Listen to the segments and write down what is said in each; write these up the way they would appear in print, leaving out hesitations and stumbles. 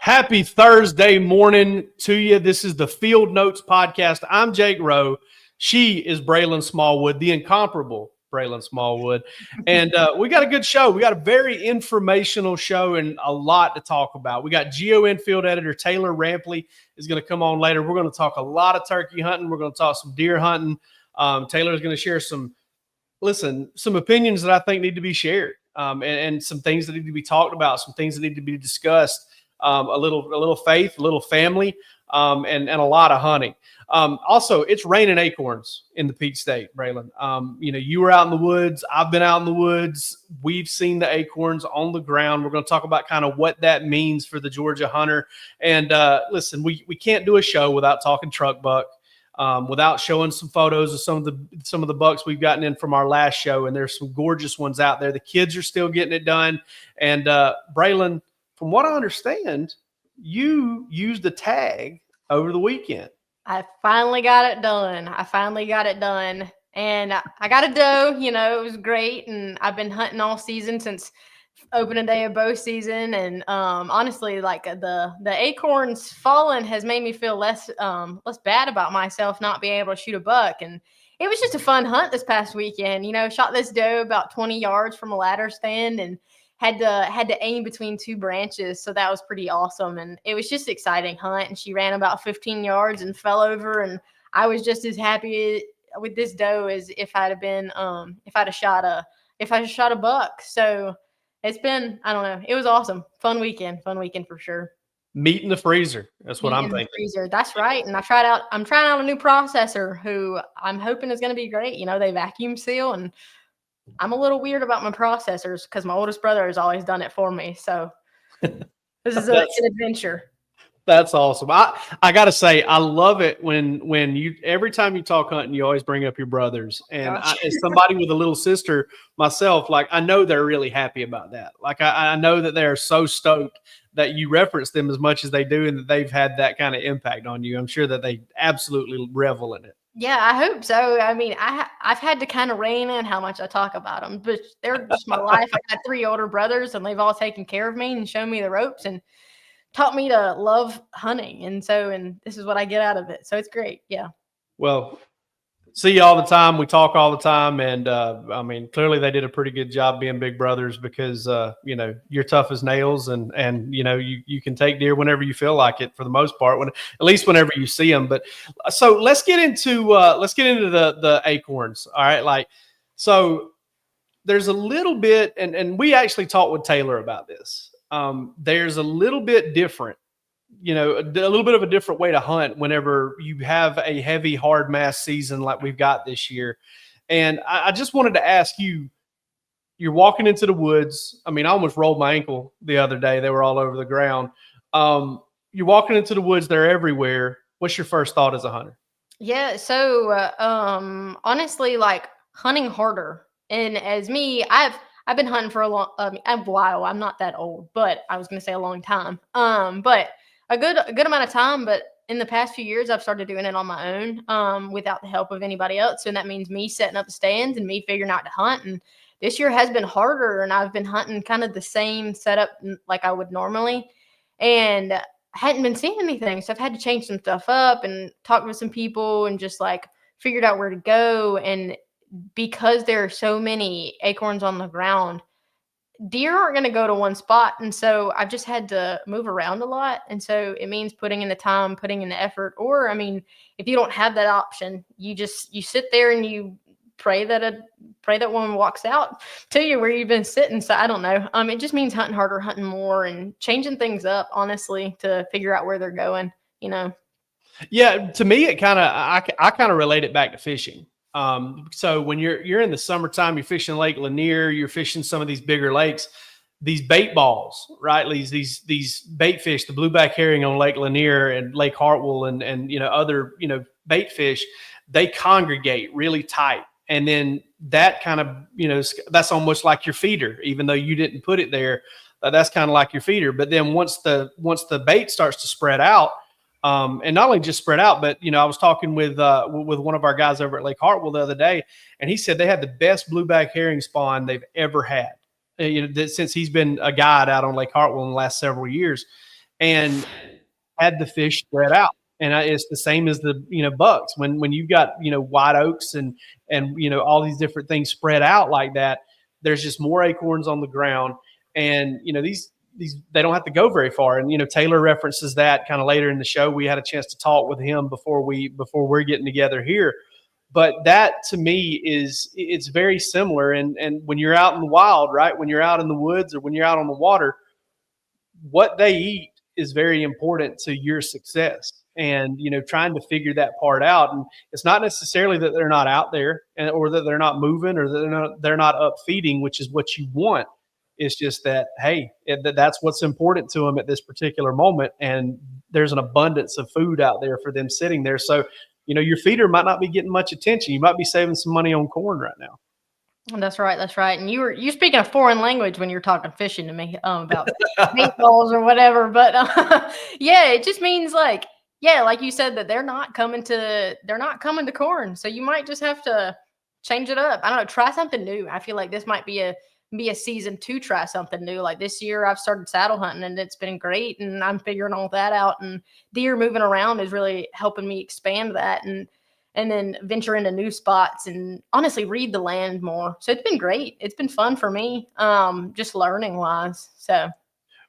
Happy Thursday morning to you. This is the Field Notes Podcast. I'm Jake Rowe. She is Braelin Smallwood, the incomparable Braelin Smallwood. And we got a good show. We got a very informational show and a lot to talk about. We got GON field editor Taylor Rampley is going to come on later. We're going to talk a lot of turkey hunting. We're going to talk some deer hunting. Taylor is going to share some opinions that I think need to be shared, and some things that need to be talked about, some things that need to be discussed. A little faith, a little family, and a lot of hunting. Also, it's raining acorns in the Peach State, Braelin. You were out in the woods. I've been out in the woods. We've seen the acorns on the ground. We're going to talk about kind of what that means for the Georgia hunter. And listen, we can't do a show without talking truck buck, without showing some photos of some of the bucks we've gotten in from our last show. And there's some gorgeous ones out there. The kids are still getting it done. And Braelin, from what I understand, you used a tag over the weekend. I finally got it done. And I got a doe, it was great. And I've been hunting all season since opening day of bow season. And honestly, like the acorns falling has made me feel less bad about myself not being able to shoot a buck. And it was just a fun hunt this past weekend. Shot this doe about 20 yards from a ladder stand and had to aim between two branches. So that was pretty awesome. And it was just an exciting hunt. And she ran about 15 yards and fell over. And I was just as happy with this doe as if I'd shot a buck. So it's been, I don't know. It was awesome. Fun weekend for sure. Meat in the freezer. That's what I'm thinking. Freezer. That's right. And I'm trying out a new processor who I'm hoping is going to be great. They vacuum seal, and I'm a little weird about my processors because my oldest brother has always done it for me. So this is an adventure. That's awesome. I got to say, I love it when you, every time you talk hunting, you always bring up your brothers. And as somebody with a little sister myself, like, I know they're really happy about that. Like, I know that they're so stoked that you reference them as much as they do and that they've had that kind of impact on you. I'm sure that they absolutely revel in it. Yeah, I hope so. I mean, I've had to kind of rein in how much I talk about them, but they're just my life. I got 3 older brothers, and they've all taken care of me and shown me the ropes and taught me to love hunting. And this is what I get out of it. So it's great. Yeah. Well, see you all the time. We talk all the time. And I mean, clearly they did a pretty good job being big brothers because, you're tough as nails and you can take deer whenever you feel like it for the most part, at least whenever you see them. But so let's get into the acorns. All right. So there's a little bit, and we actually talked with Taylor about this. There's a little bit different, a little bit of a different way to hunt whenever you have a heavy hard mass season like we've got this year. And I just wanted to ask you, you're walking into the woods. I mean, I almost rolled my ankle the other day. They were all over the ground. You're walking into the woods. They're everywhere. What's your first thought as a hunter? Yeah. So, honestly, like hunting harder. And as me, I've been hunting for a while. I'm not that old, but I was going to say a long time. But a good amount of time. But in the past few years, I've started doing it on my own, without the help of anybody else. And that means me setting up the stands and me figuring out to hunt. And this year has been harder, and I've been hunting kind of the same setup like I would normally. And I hadn't been seeing anything. So I've had to change some stuff up and talk with some people and just figured out where to go. And because there are so many acorns on the ground, deer aren't going to go to one spot. And so I've just had to move around a lot. And so it means putting in the time, putting in the effort. Or, I mean, if you don't have that option, you sit there and you pray that one walks out to you where you've been sitting. So I don't know. It just means hunting harder, hunting more, and changing things up, honestly, to figure out where they're going, Yeah. To me, I kind of relate it back to fishing. So when you're in the summertime, you're fishing Lake Lanier, you're fishing some of these bigger lakes, these bait balls, right? These bait fish, the blueback herring on Lake Lanier and Lake Hartwell and other, bait fish, they congregate really tight. And then that kind of, that's almost like your feeder, even though you didn't put it there, that's kind of like your feeder. But then once the bait starts to spread out, and not only just spread out, but, I was talking with one of our guys over at Lake Hartwell the other day, and he said they had the best blueback herring spawn they've ever had, since he's been a guide out on Lake Hartwell in the last several years. and had the fish spread out. And it's the same as the, bucks. When you've got, white oaks and all these different things spread out like that, there's just more acorns on the ground. And, these they don't have to go very far. And, Taylor references that kind of later in the show. We had a chance to talk with him before we're getting together here. But that to me it's very similar. And when you're out in the wild, right, when you're out in the woods or when you're out on the water, what they eat is very important to your success. And trying to figure that part out. And it's not necessarily that they're not out there or that they're not moving or that they're not up feeding, which is what you want. It's just that, hey, that's what's important to them at this particular moment. And there's an abundance of food out there for them sitting there. So, your feeder might not be getting much attention. You might be saving some money on corn right now. That's right. That's right. And you speaking a foreign language when you're talking fishing to me about meatballs or whatever. But yeah, it just means like you said, that they're not coming to corn. So you might just have to change it up. I don't know, try something new. I feel like this might be a season to try something new. Like this year I've started saddle hunting and it's been great, and I'm figuring all that out, and deer moving around is really helping me expand that and then venture into new spots and honestly read the land more. So it's been great. It's been fun for me, just learning wise. So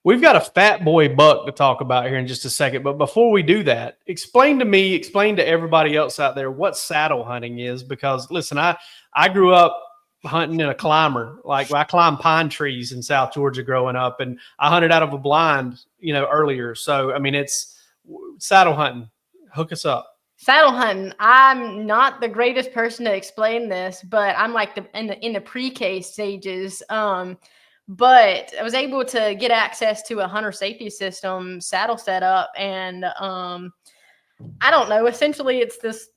we've got a fat boy buck to talk about here in just a second. But before we do that, explain to everybody else out there what saddle hunting is. Because listen, I grew up hunting in a climber. Like I climbed pine trees in South Georgia growing up, and I hunted out of a blind, earlier. So, I mean, it's saddle hunting. Hook us up. Saddle hunting. I'm not the greatest person to explain this, but I'm like in the pre-K stages. But I was able to get access to a hunter safety system saddle setup, and I don't know. Essentially, it's this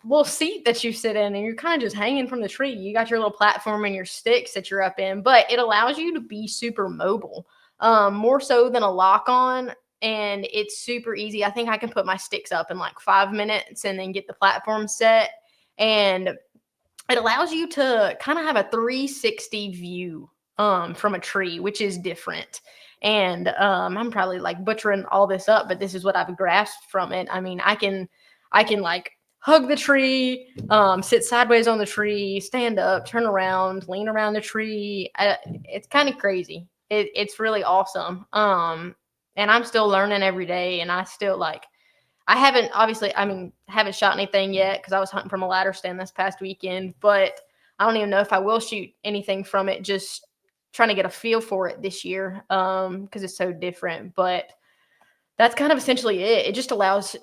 little seat that you sit in, and you're kind of just hanging from the tree. You got your little platform and your sticks that you're up in, but it allows you to be super mobile, more so than a lock-on. And it's super easy. I think I can put my sticks up in like 5 minutes and then get the platform set. And it allows you to kind of have a 360 view from a tree, which is different. And I'm probably like butchering all this up, but this is what I've grasped from it. I mean, I can like hug the tree, sit sideways on the tree, stand up, turn around, lean around the tree. It's kind of crazy. It's really awesome. And I'm still learning every day. And I still I haven't shot anything yet because I was hunting from a ladder stand this past weekend, but I don't even know if I will shoot anything from it. Just trying to get a feel for it this year because it's so different. But that's kind of essentially it. It just allows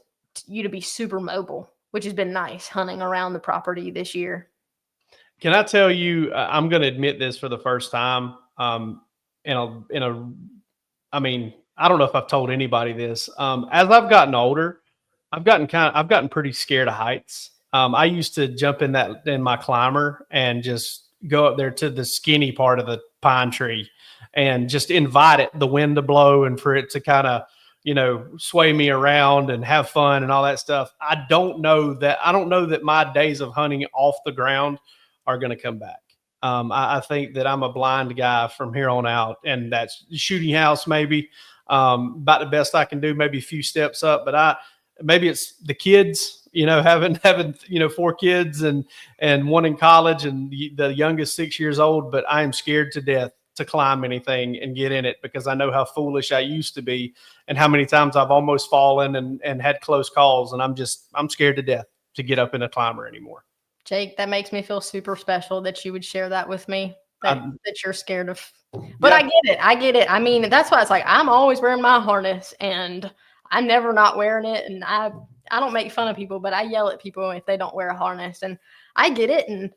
you to be super mobile, which has been nice hunting around the property this year. Can I tell you, I'm going to admit this for the first time. I don't know if I've told anybody this. As I've gotten older, I've gotten pretty scared of heights. I used to jump in my climber and just go up there to the skinny part of the pine tree and just invite the wind to blow and for it to kind of, sway me around and have fun and all that stuff. I don't know that my days of hunting off the ground are going to come back. I think that I'm a blind guy from here on out, and that's shooting house maybe. About the best I can do, maybe a few steps up, but maybe it's the kids, having 4 kids and one in college and the youngest 6 years old, but I am scared to death to climb anything and get in it because I know how foolish I used to be and how many times I've almost fallen and had close calls. And I'm scared to death to get up in a climber anymore. Jake, that makes me feel super special that you would share that with me, that you're scared of. But yeah. I get it. I mean, that's why it's like I'm always wearing my harness and I'm never not wearing it. And I don't make fun of people, but I yell at people if they don't wear a harness. And I get it. And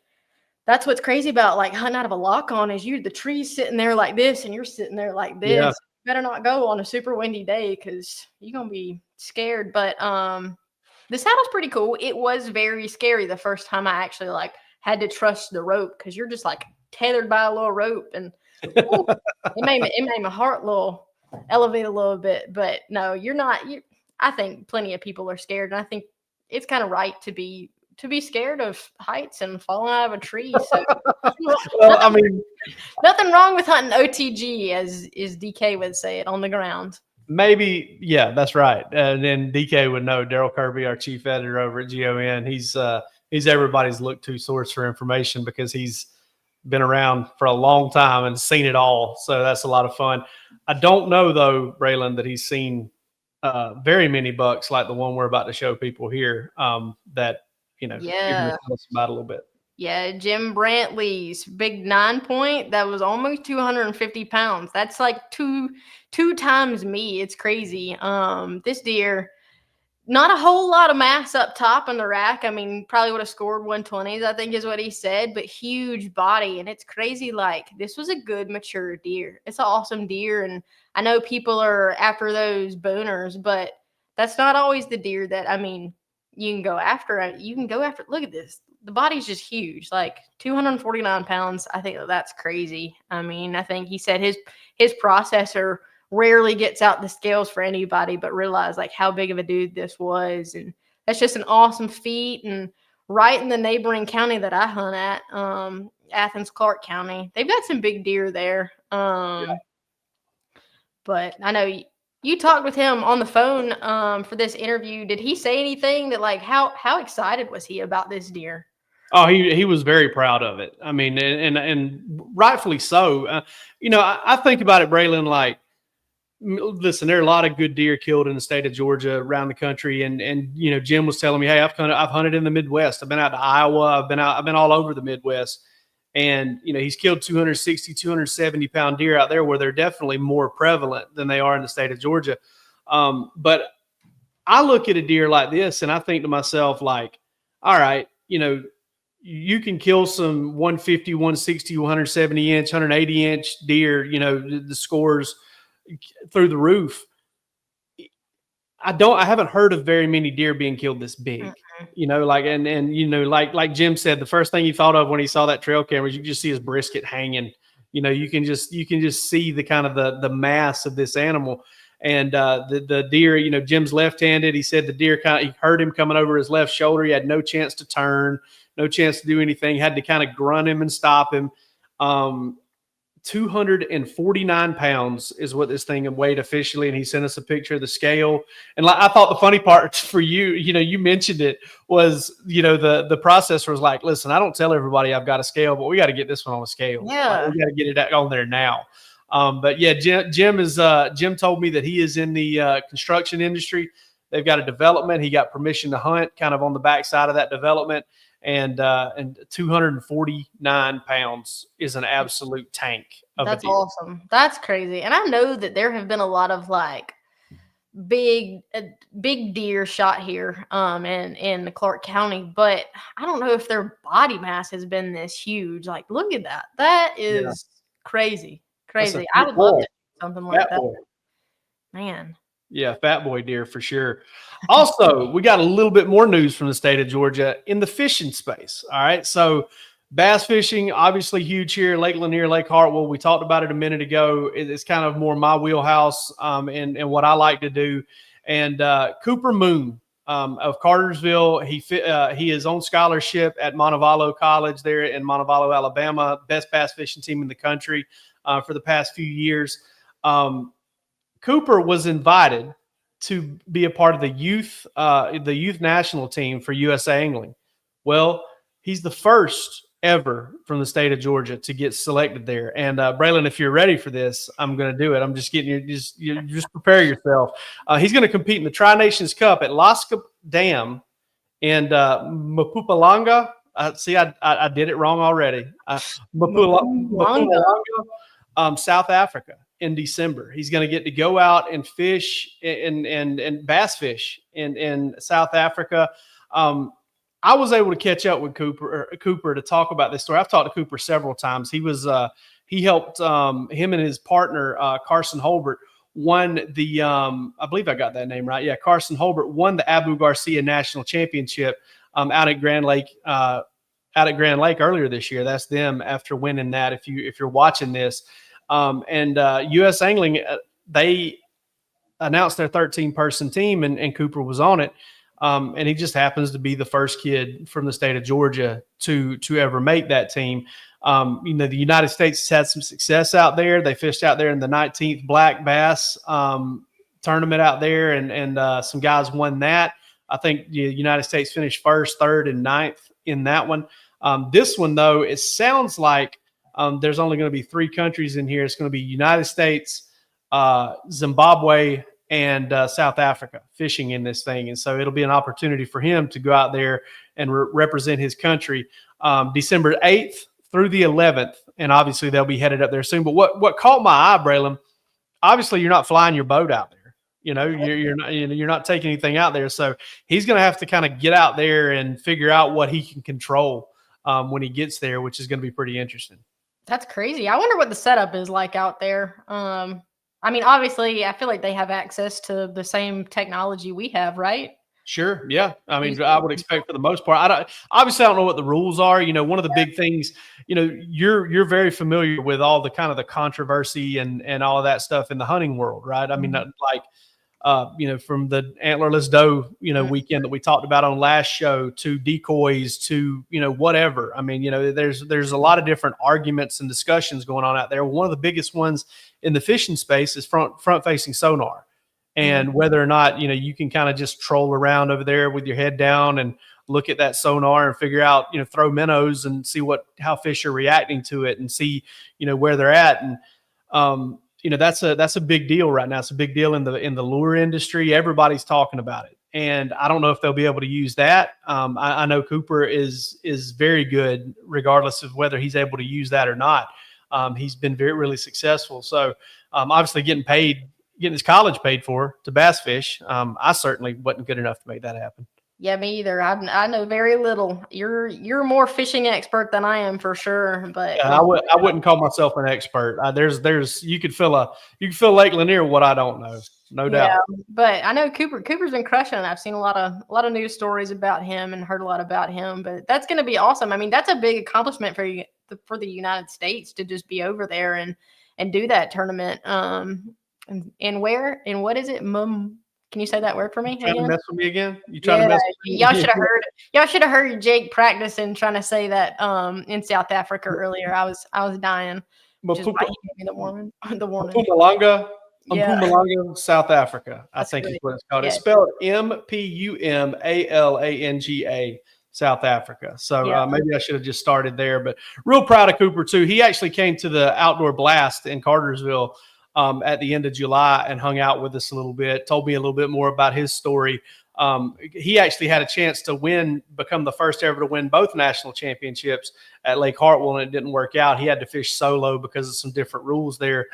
that's what's crazy about like hunting out of a lock on is the tree's sitting there like this and you're sitting there like this. Yeah. You better not go on a super windy day because you're going to be scared. But the saddle's pretty cool. It was very scary the first time I actually had to trust the rope because you're just tethered by a little rope, and it made my heart elevate a little bit. But no, you're not. I think plenty of people are scared, and I think it's kind of right to be scared of heights and falling out of a tree. So, nothing wrong with hunting OTG, as DK would say it, on the ground. Maybe, yeah, that's right. And then DK would know. Daryl Kirby, our chief editor over at GON, he's everybody's look-to source for information because he's been around for a long time and seen it all. So that's a lot of fun. I don't know though, Braelin, that he's seen very many bucks like the one we're about to show people here. That you're going to tell us about a little bit. Yeah, Jim Brantley's big 9-point that was almost 250 pounds. That's like two times me. It's crazy. This deer, not a whole lot of mass up top in the rack. I mean, probably would have scored 120s, I think is what he said, but huge body. And it's crazy. Like, this was a good mature deer. It's an awesome deer. And I know people are after those booners, but that's not always the deer that, I mean, you can go after. Look at this. The body's just huge, like 249 pounds. I think that's crazy. I mean, I think he said his processor rarely gets out the scales for anybody, but realize like how big of a dude this was. And that's just an awesome feat. And right in the neighboring county that I hunt at, Athens-Clarke County, they've got some big deer there. But I know you talked with him on the phone for this interview. Did he say anything that like how excited was he about this deer? Oh, he was very proud of it. I mean, and rightfully so. I think about it, Braelin, like, listen, there are a lot of good deer killed in the state of Georgia, around the country. And Jim was telling me, hey, I've hunted in the Midwest. I've been out to Iowa. I've been all over the Midwest. And, he's killed 260, 270 pound deer out there where they're definitely more prevalent than they are in the state of Georgia. But I look at a deer like this and I think to myself, like, all right, you can kill some 150, 160, 170 inch, 180 inch deer, the scores through the roof. I haven't heard of very many deer being killed this big, like Jim said, the first thing he thought of when he saw that trail camera, you just see his brisket hanging. You can just see the kind of the mass of this animal. And the deer, Jim's left-handed. He said the deer he heard him coming over his left shoulder. He had no chance to turn, no chance to do anything, had to kind of grunt him and stop him. 249 pounds is what this thing weighed officially. And he sent us a picture of the scale. And I thought the funny part for you, you mentioned it, was, the processor was like, listen, I don't tell everybody I've got a scale, but we got to get this one on a scale. Yeah. We got to get it on there now. But yeah, Jim told me that he is in the construction industry. They've got a development. He got permission to hunt kind of on the backside of that development. And 249 pounds is an absolute tank of a deer. That's awesome. That's crazy. And I know that there have been a lot of like big deer shot here in Clarke County, but I don't know if their body mass has been this huge. Like, look at that. That is crazy. I would love to do something like that. Man. Yeah, fat boy deer for sure. Also, we got a little bit more news from the state of Georgia in the fishing space. All right. So bass fishing, obviously huge here, Lake Lanier, Lake Hartwell. We talked about it a minute ago. It's kind of more my wheelhouse and what I like to do. And Cooper Moon of Cartersville, he is on scholarship at Montevallo College there in Montevallo, Alabama, best bass fishing team in the country for the past few years. Cooper was invited to be a part of the youth national team for USA Angling. Well, he's the first ever from the state of Georgia to get selected there. And Braelin, if you're ready for this, I'm going to do it. I'm just getting you just prepare yourself. He's going to compete in the Tri-Nations Cup at Lasca Dam in Mpumalanga. See, I did it wrong already. Mpumalanga, South Africa. In December, he's going to get to go out and fish and bass fish in South Africa. I was able to catch up with Cooper to talk about this story. I've talked to Cooper several times. He helped him and his partner Carson Holbert won the I believe I got that name right. Yeah, Carson Holbert won the Abu Garcia National Championship out at Grand Lake earlier this year. That's them after winning that. If you're watching this. US Angling, they announced their 13-person team, and Cooper was on it. And he just happens to be the first kid from the state of Georgia to ever make that team. The United States has had some success out there. They fished out there in the 19th black bass tournament out there, and some guys won that. I think the United States finished first, third, and ninth in that one. This one, though, it sounds like there's only going to be 3 countries in here. It's going to be United States, Zimbabwe, and South Africa fishing in this thing. And so it'll be an opportunity for him to go out there and represent his country December 8th through the 11th. And obviously they'll be headed up there soon. But what caught my eye, Braelin, obviously you're not flying your boat out there. You're not taking anything out there. So he's going to have to kind of get out there and figure out what he can control when he gets there, which is going to be pretty interesting. That's crazy. I wonder what the setup is like out there. I mean, obviously, I feel like they have access to the same technology we have, right? Sure. Yeah. I mean, I would expect for the most part. I don't know what the rules are. One of the big things, you're very familiar with all the kind of the controversy and all of that stuff in the hunting world, right? I mean, like, from the antlerless doe, weekend that we talked about on last show to decoys to, whatever. I mean, there's a lot of different arguments and discussions going on out there. One of the biggest ones in the fishing space is front facing sonar, and whether or not, you can kind of just troll around over there with your head down and look at that sonar and figure out, throw minnows and see how fish are reacting to it and see, where they're at. And, that's a big deal right now. It's a big deal in the lure industry. Everybody's talking about it, and I don't know if they'll be able to use that. I know Cooper is very good, regardless of whether he's able to use that or not. He's been really successful. So obviously getting his college paid for to bass fish. I certainly wasn't good enough to make that happen. Yeah, me either. I know very little. You're more fishing expert than I am for sure. But I wouldn't call myself an expert. There's you could fill Lake Lanier what I don't know, no doubt. Yeah, but I know Cooper's been crushing. I've seen a lot of news stories about him and heard a lot about him. But that's going to be awesome. I mean, that's a big accomplishment for the United States to just be over there and do that tournament. And what is it? Can you say that word for me? Trying to mess with me again? You trying to mess with me? Y'all should have heard Jake practicing trying to say that in South Africa earlier. I was dying. Which is why he gave me the warning. Mpumalanga, South Africa, I think is what it's called. It's spelled Mpumalanga, South Africa. So maybe I should have just started there. But real proud of Cooper too. He actually came to the Outdoor Blast in Cartersville at the end of July and hung out with us a little bit, told me a little bit more about his story. He actually had a chance to become the first ever to win both national championships at Lake Hartwell, and it didn't work out. He had to fish solo because of some different rules there.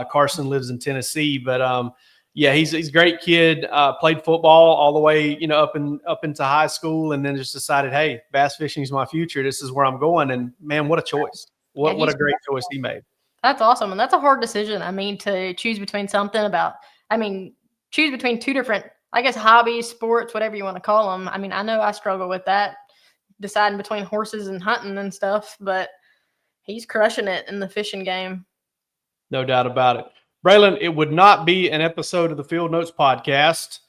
Carson lives in Tennessee, but he's a great kid. Played football all the way, up into high school, and then just decided, hey, bass fishing is my future. This is where I'm going. And man, what a choice! What a great choice he made. That's awesome. And that's a hard decision. I mean, to choose between choose between 2 different, I guess, hobbies, sports, whatever you want to call them. I mean, I know I struggle with that, deciding between horses and hunting and stuff, but he's crushing it in the fishing game. No doubt about it. Braelin, it would not be an episode of the Field Notes podcast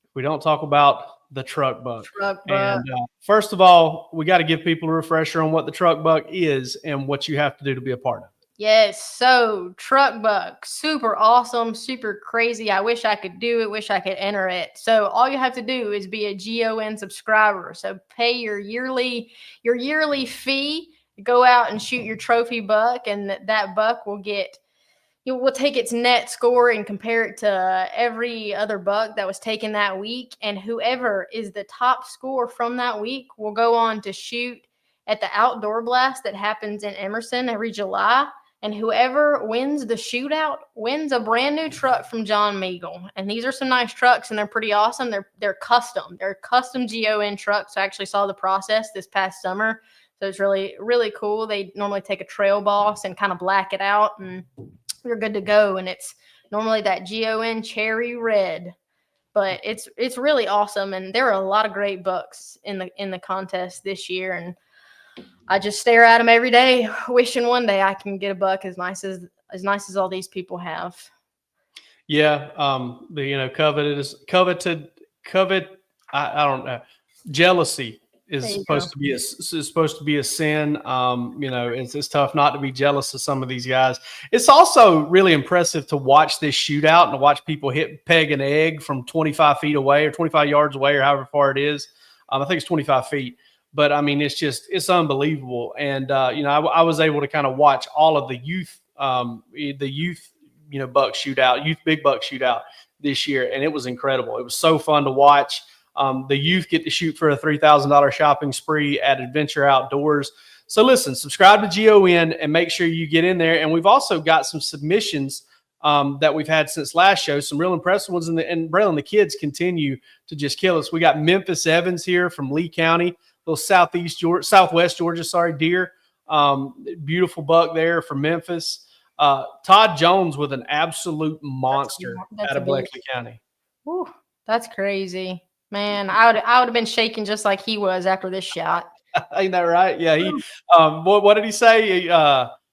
if we don't talk about the truck buck. And first of all, we got to give people a refresher on what the truck buck is and what you have to do to be a part of it. Yes, so truck buck, super awesome, super crazy. I wish I could do it, wish I could enter it. So all you have to do is be a GON subscriber. So pay your yearly fee, go out and shoot your trophy buck, and that buck will take its net score and compare it to every other buck that was taken that week. And whoever is the top score from that week will go on to shoot at the Outdoor Blast that happens in Emerson every July. And whoever wins the shootout wins a brand new truck from John Meagle. And these are some nice trucks, and they're pretty awesome. They're custom. They're custom GON trucks. I actually saw the process this past summer. So it's really, really cool. They normally take a Trail Boss and kind of black it out, and you're good to go. And it's normally that GON cherry red. But it's really awesome. And there are a lot of great bucks in the contest this year. And I just stare at them every day, wishing one day I can get a buck as nice as all these people have. Yeah, coveted. I don't know. Jealousy is supposed to be a sin. It's tough not to be jealous of some of these guys. It's also really impressive to watch this shootout and to watch people hit peg an egg from 25 feet away or 25 yards away or however far it is. I think it's 25 feet. But I mean, it's unbelievable. And I was able to kind of watch all of the youth buck shootout, youth big buck shootout this year, and it was incredible. It was so fun to watch. The youth get to shoot for a $3,000 shopping spree at Adventure Outdoors. So listen, subscribe to GON and make sure you get in there. And we've also got some submissions that we've had since last show, some real impressive ones. And Braelin, the kids continue to just kill us. We got Memphis Evans here from Lee County, little southwest Georgia, deer. Beautiful buck there from Memphis. Todd Jones with an absolute monster out of Bleckley County. Whew, that's crazy. Man, I would have been shaking just like he was after this shot. Ain't that right? Yeah. He. What did he say?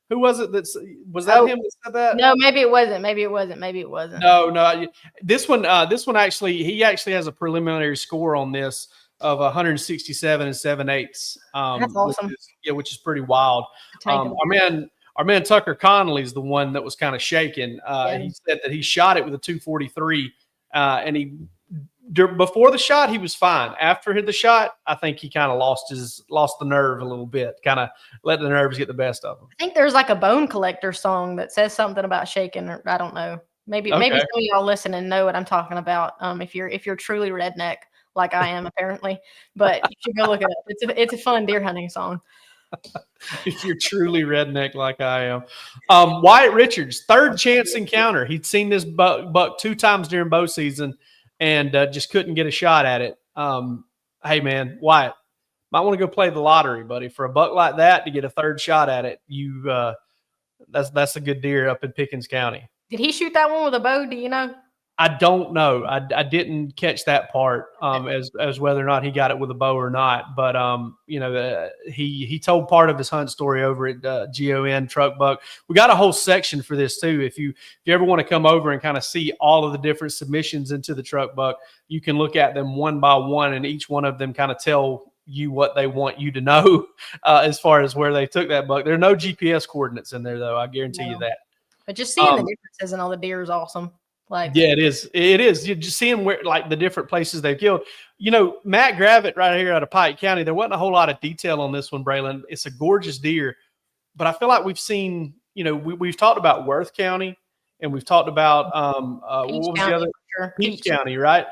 Who was it? Was that him that said that? No, maybe it wasn't. No. This one actually, he actually has a preliminary score on this of 167 and 7/8. That's awesome. Which is pretty wild. Our man Tucker Connolly is the one that was kind of shaking. He said that he shot it with a 243, and before the shot he was fine. After the shot, I think he kind of lost the nerve a little bit, kind of let the nerves get the best of him. I think there's like a Bone Collector song that says something about shaking. Or I don't know. Maybe some of y'all listening know what I'm talking about. If you're truly redneck like I am apparently, but you should go look it up. It's a fun deer hunting song. If you're truly redneck like I am. Wyatt Richards, third chance encounter. He'd seen this buck 2 times during bow season and just couldn't get a shot at it. Hey, man, Wyatt, might want to go play the lottery, buddy. For a buck like that to get a third shot at it, that's a good deer up in Pickens County. Did he shoot that one with a bow? Do you know? I don't know. I didn't catch that part as whether or not he got it with a bow or not. But he told part of his hunt story over at GON Truck Buck. We got a whole section for this too. If you ever want to come over and kind of see all of the different submissions into the Truck Buck, you can look at them one by one, and each one of them kind of tell you what they want you to know as far as where they took that buck. There are no GPS coordinates in there though. I guarantee you that. But just seeing the differences in all the deer is awesome. It is. You're just seeing where the different places they've killed. Matt Gravitt right here out of Pike County. There wasn't a whole lot of detail on this one, Braelin. It's a gorgeous deer, but I feel like we've seen. We've talked about Worth County, and we've talked about what was the other? Peach County, right?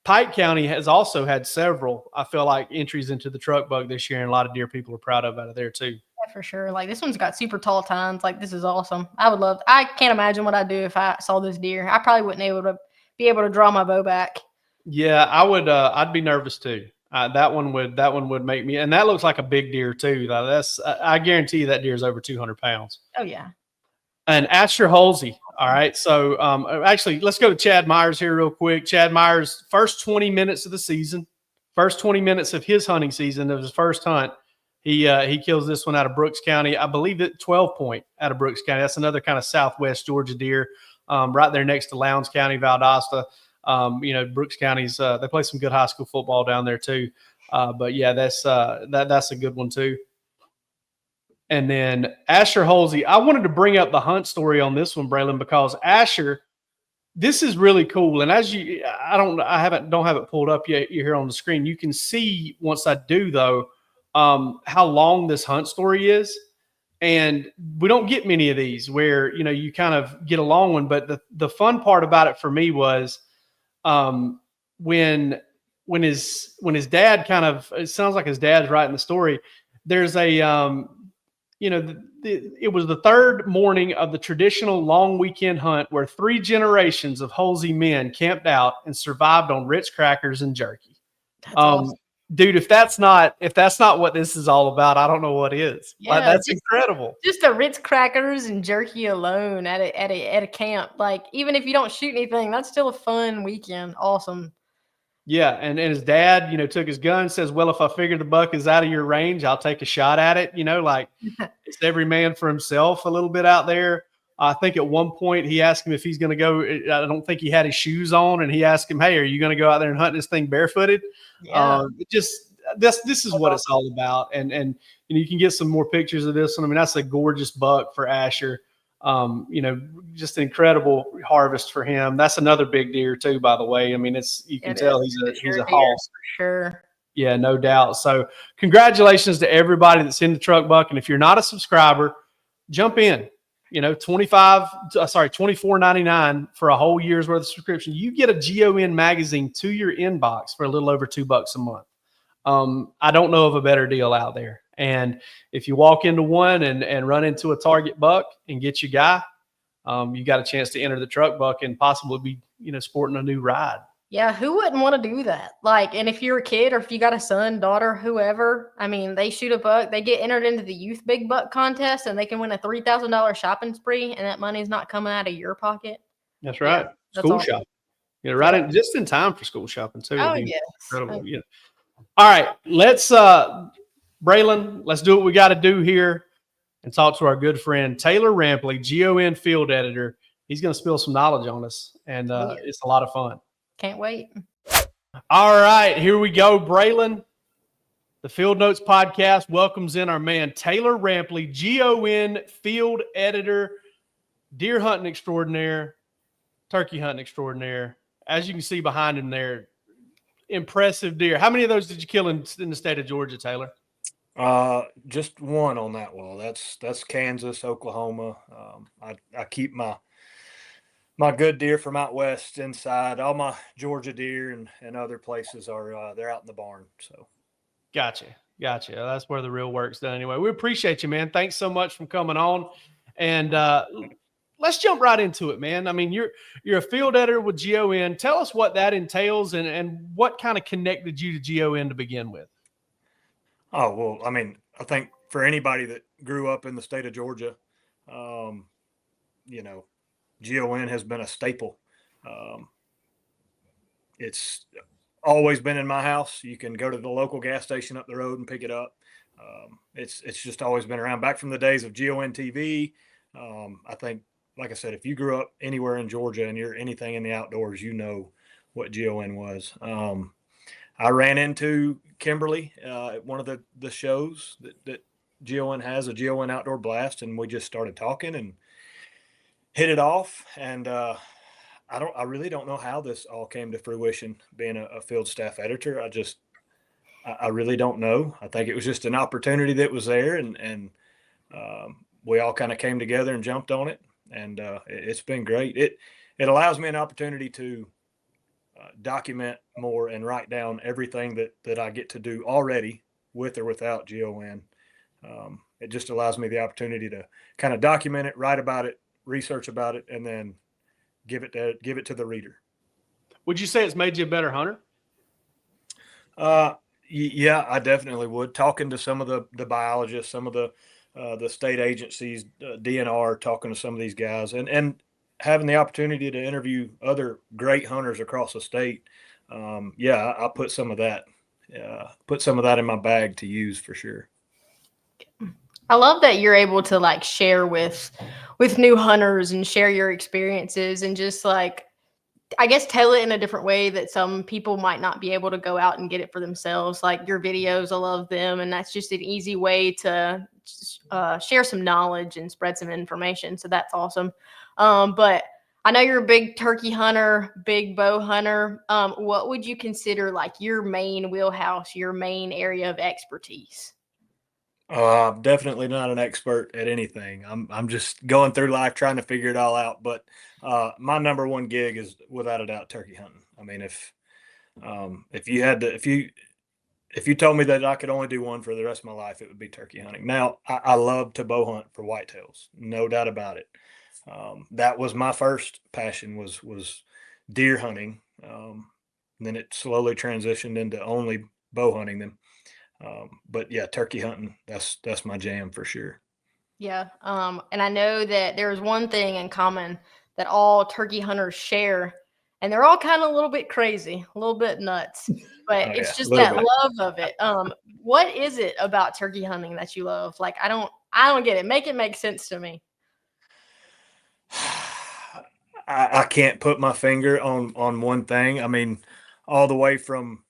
Pike County has also had several. I feel like entries into the Truck Buck this year, and a lot of deer people are proud of out of there too. For sure. This one's got super tall tines. This is awesome. I can't imagine what I'd do if I saw this deer. I probably wouldn't be able to draw my bow back. Yeah, I would. I'd be nervous too. That one would make me. And that looks like a big deer too. I guarantee you that deer is over 200 pounds. Oh yeah. And Asher Halsey. All right. So actually, let's go to Chad Myers here real quick. Chad Myers, first 20 minutes of the season, first 20 minutes of his hunting season of his first hunt. He kills this one out of Brooks County. I believe it 12 point out of Brooks County. That's another kind of southwest Georgia deer, right there next to Lowndes County, Valdosta. Brooks County's they play some good high school football down there too. But yeah, that's a good one too. And then Asher Halsey. I wanted to bring up the hunt story on this one, Braelin, because Asher, this is really cool. And as don't have it pulled up yet here on the screen. You can see once I do though. How long this hunt story is. And we don't get many of these where, you kind of get a long one. But the fun part about it for me was when his dad it sounds like his dad's writing the story. There's it was the third morning of the traditional long weekend hunt where 3 generations of Halsey men camped out and survived on Ritz crackers and jerky. That's awesome. Dude, if that's not what this is all about, I don't know what is. Yeah, that's incredible. Just the Ritz crackers and jerky alone at a camp. Even if you don't shoot anything, that's still a fun weekend. Awesome. Yeah, and his dad, took his gun, says, well, if I figure the buck is out of your range, I'll take a shot at it. It's every man for himself a little bit out there. I think at one point he asked him if he's going to go. I don't think he had his shoes on, and he asked him, hey, are you going to go out there and hunt this thing barefooted? Yeah. this is what it's all about. And you can get some more pictures of this one. I mean, that's a gorgeous buck for Asher. Just an incredible harvest for him. That's another big deer too, by the way. I mean, you can tell he's a hoss. For sure. Yeah, no doubt. So congratulations to everybody that's in the truck buck. And if you're not a subscriber, jump in. $24.99 for a whole year's worth of subscription. You get a GON magazine to your inbox for a little over $2 a month. I don't know of a better deal out there. And if you walk into one and run into a target buck and get your guy, you got a chance to enter the truck buck and possibly be, sporting a new ride. Yeah, who wouldn't want to do that? And if you're a kid or if you got a son, daughter, whoever, I mean, they shoot a buck, they get entered into the youth big buck contest, and they can win a $3,000 shopping spree, and that money's not coming out of your pocket. That's right. Yeah, school shopping. Just in time for school shopping too. Oh, yes. Incredible. Yeah. All right, let's Braelin, let's do what we got to do here and talk to our good friend Taylor Rampley, GON field editor. He's going to spill some knowledge on us, and it's a lot of fun. Can't wait. All right, here we go, Braelin. The Field Notes podcast welcomes in our man Taylor Rampley, GON field editor, deer hunting extraordinaire, turkey hunting extraordinaire. As you can see behind him there, impressive deer. How many of those did you kill in the state of Georgia, Taylor? Just one on that wall. That's Kansas, Oklahoma. I keep my good deer from out west inside. All my Georgia deer and other places are they're out in the barn. So, gotcha. That's where the real work's done. Anyway, we appreciate you, man. Thanks so much for coming on. And let's jump right into it, man. I mean, you're a field editor with GON. Tell us what that entails and what kind of connected you to GON to begin with. Oh, well, I mean, I think for anybody that grew up in the state of Georgia, GON has been a staple. It's always been in my house. You can go to the local gas station up the road and pick it up. It's just always been around back from the days of GON TV. I think, like I said, if you grew up anywhere in Georgia and you're anything in the outdoors, you know what GON was. I ran into Kimberly at one of the shows that GON has, a GON Outdoor Blast, and we just started talking and hit it off. And I really don't know how this all came to fruition, being a field staff editor. I really don't know. I think it was just an opportunity that was there, and we all kind of came together and jumped on it, and it's been great. It allows me an opportunity to document more and write down everything that I get to do already with or without GON. It just allows me the opportunity to kind of document it, write about it, research about it, and then give it to the reader. Would you say it's made you a better hunter? Yeah, I definitely would. Talking to some of the biologists, some of the state agencies, DNR, talking to some of these guys, and having the opportunity to interview other great hunters across the state. I put some of that in my bag to use for sure. I love that you're able to share with new hunters and share your experiences and just I guess tell it in a different way that some people might not be able to go out and get it for themselves. Like your videos, I love them. And that's just an easy way to share some knowledge and spread some information. So that's awesome. But I know you're a big turkey hunter, big bow hunter. What would you consider your main wheelhouse, your main area of expertise? I'm definitely not an expert at anything. I'm just going through life trying to figure it all out. But my number one gig is without a doubt turkey hunting. I mean, if you told me that I could only do one for the rest of my life, it would be turkey hunting. Now, I love to bow hunt for whitetails, no doubt about it. That was my first passion was deer hunting. Then it slowly transitioned into only bow hunting them. But yeah, turkey hunting, that's my jam for sure. Yeah. And I know that there's one thing in common that all turkey hunters share, and they're all kind of a little bit crazy, a little bit nuts, but it's just that love of it. What is it about turkey hunting that you love? I don't get it. Make it make sense to me. I can't put my finger on one thing. I mean, all the way from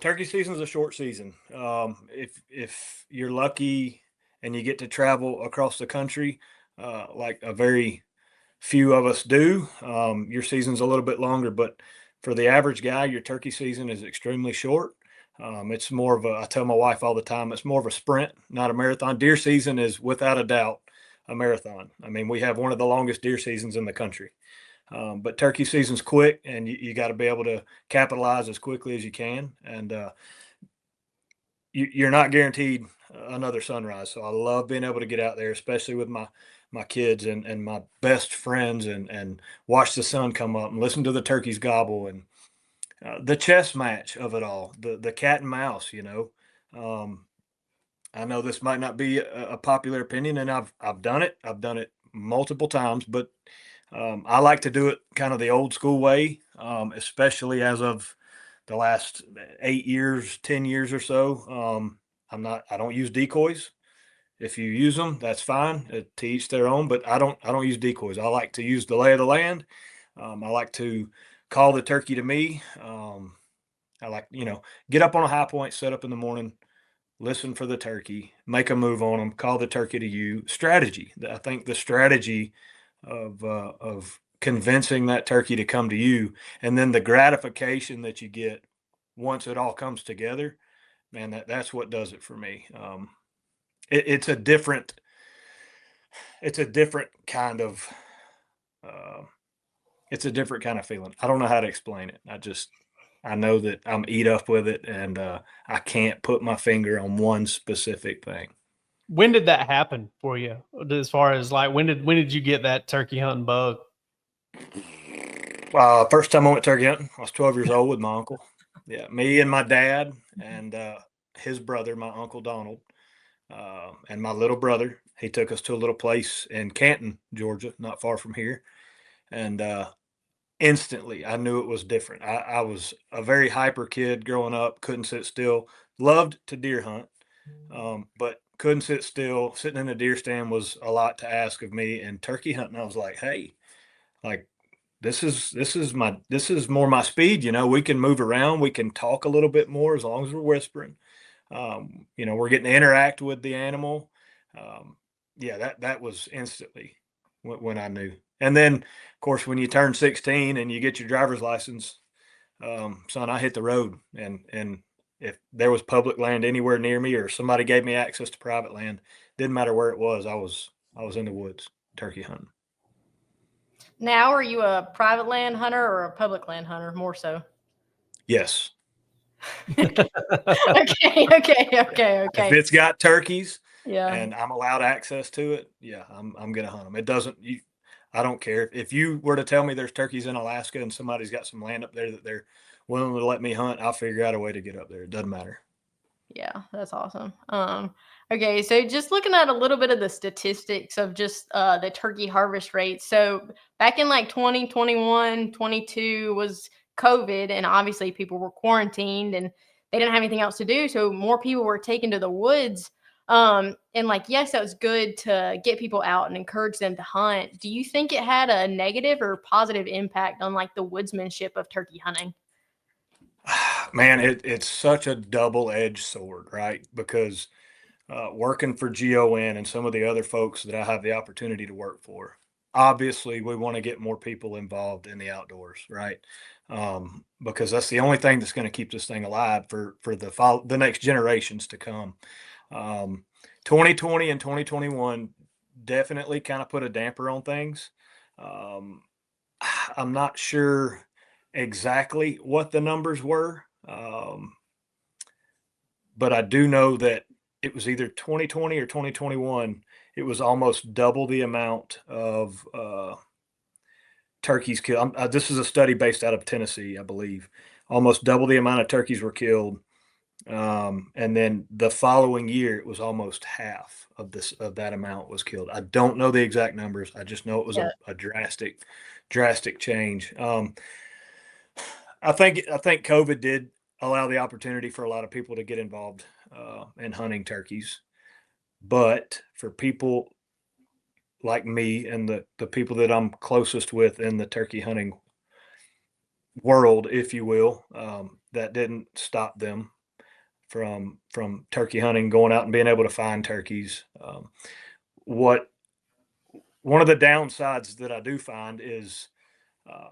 Turkey season is a short season. If you're lucky and you get to travel across the country, like a very few of us do, your season's a little bit longer. But for the average guy, your turkey season is extremely short. It's more of I tell my wife all the time, it's more of a sprint, not a marathon. Deer season is without a doubt a marathon. I mean, we have one of the longest deer seasons in the country. But turkey season's quick, and you got to be able to capitalize as quickly as you can. And you're not guaranteed another sunrise. So I love being able to get out there, especially with my kids and my best friends, and watch the sun come up and listen to the turkeys gobble, and the chess match of it all, the cat and mouse. I know this might not be a popular opinion, and I've done it. I've done it multiple times, but I like to do it kind of the old school way, especially as of the last 8 years, 10 years or so. I don't use decoys. If you use them, that's fine, to each their own, but I don't use decoys. I like to use the lay of the land. I like to call the turkey to me. I like, get up on a high point, set up in the morning, listen for the turkey, make a move on them, call the turkey to you. Strategy. I think the strategy of convincing that turkey to come to you, and then the gratification that you get once it all comes together, man, that's what does it for me. It's a different kind of it's a different kind of feeling. I don't know how to explain it. I know that I'm eat up with it, and I can't put my finger on one specific thing. When did that happen for you? As far as like, when did you get that turkey hunting bug? First time I went turkey hunting, I was 12 years old with my uncle. Yeah, me and my dad and his brother, my uncle Donald, and my little brother. He took us to a little place in Canton, Georgia, not far from here. And instantly I knew it was different. I was a very hyper kid growing up, couldn't sit still, loved to deer hunt, but couldn't sit still. Sitting in a deer stand was a lot to ask of me. And turkey hunting, I was like, hey, like, this is more my speed. We can move around, we can talk a little bit more as long as we're whispering. We're getting to interact with the animal. Yeah, that was instantly when I knew. And then, of course, when you turn 16 and you get your driver's license, son, I hit the road. And if there was public land anywhere near me, or somebody gave me access to private land, didn't matter where it was, I was in the woods turkey hunting. Now, are you a private land hunter or a public land hunter more so? Yes. Okay. If it's got turkeys, yeah, and I'm allowed access to it, yeah, I'm gonna hunt them. It doesn't. I don't care if you were to tell me there's turkeys in Alaska and somebody's got some land up there that they're willing to let me hunt. I'll figure out a way to get up there. It doesn't matter. Yeah, that's awesome. Okay, so just looking at a little bit of the statistics of just the turkey harvest rate. So back in like 2021, 22 was COVID, and obviously people were quarantined and they didn't have anything else to do. So more people were taken to the woods. And like, yes, that was good to get people out and encourage them to hunt. Do you think it had a negative or positive impact on like the woodsmanship of turkey hunting? Man, it's such a double-edged sword, right? Because working for GON and some of the other folks that I have the opportunity to work for, obviously we want to get more people involved in the outdoors, right? Because that's the only thing that's going to keep this thing alive for the next generations to come. 2020 and 2021 definitely kind of put a damper on things. I'm not sure exactly what the numbers were, but I do know that it was either 2020 or 2021. It was almost double the amount of turkeys killed. This is a study based out of Tennessee, I believe. Almost double the amount of turkeys were killed. And then the following year, it was almost half of that amount was killed. I don't know the exact numbers. I just know it was a drastic change. I think COVID did allow the opportunity for a lot of people to get involved in hunting turkeys. But for people like me and the people that I'm closest with in the turkey hunting world, if you will, that didn't stop them from turkey hunting, going out and being able to find turkeys. One of the downsides that I do find is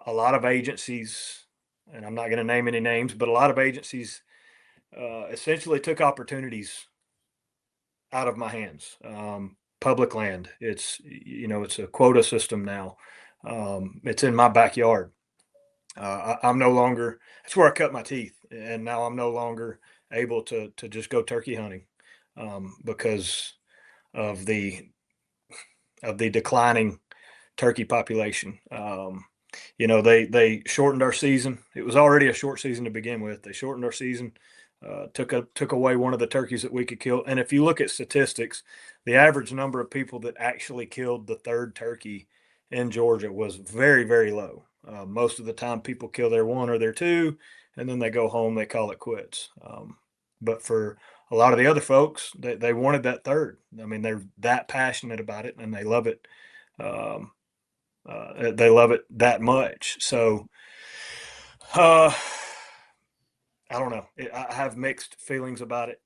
a lot of agencies, and I'm not going to name any names, but a lot of agencies essentially took opportunities out of my hands. Public land, it's a quota system now. It's in my backyard. I'm no longer, that's where I cut my teeth. And now I'm no longer able to just go turkey hunting because of the declining turkey population. They shortened our season. It was already a short season to begin with. They shortened our season, took away one of the turkeys that we could kill. And if you look at statistics, the average number of people that actually killed the third turkey in Georgia was very, very low. Most of the time people kill their one or their two, and then they go home, they call it quits. But for a lot of the other folks, they wanted that third. I mean, they're that passionate about it, and they love it. They love it that much. So, I don't know. I have mixed feelings about it.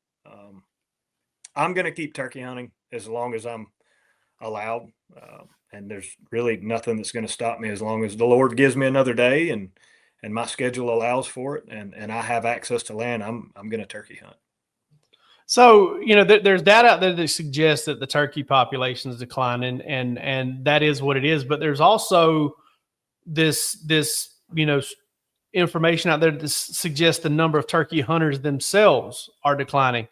I'm going to keep turkey hunting as long as I'm allowed. And there's really nothing that's going to stop me as long as the Lord gives me another day and my schedule allows for it. And I have access to land. I'm going to turkey hunt. So, there's data out there that suggests that the turkey population is declining, and that is what it is. But there's also this information out there that suggests the number of turkey hunters themselves are declining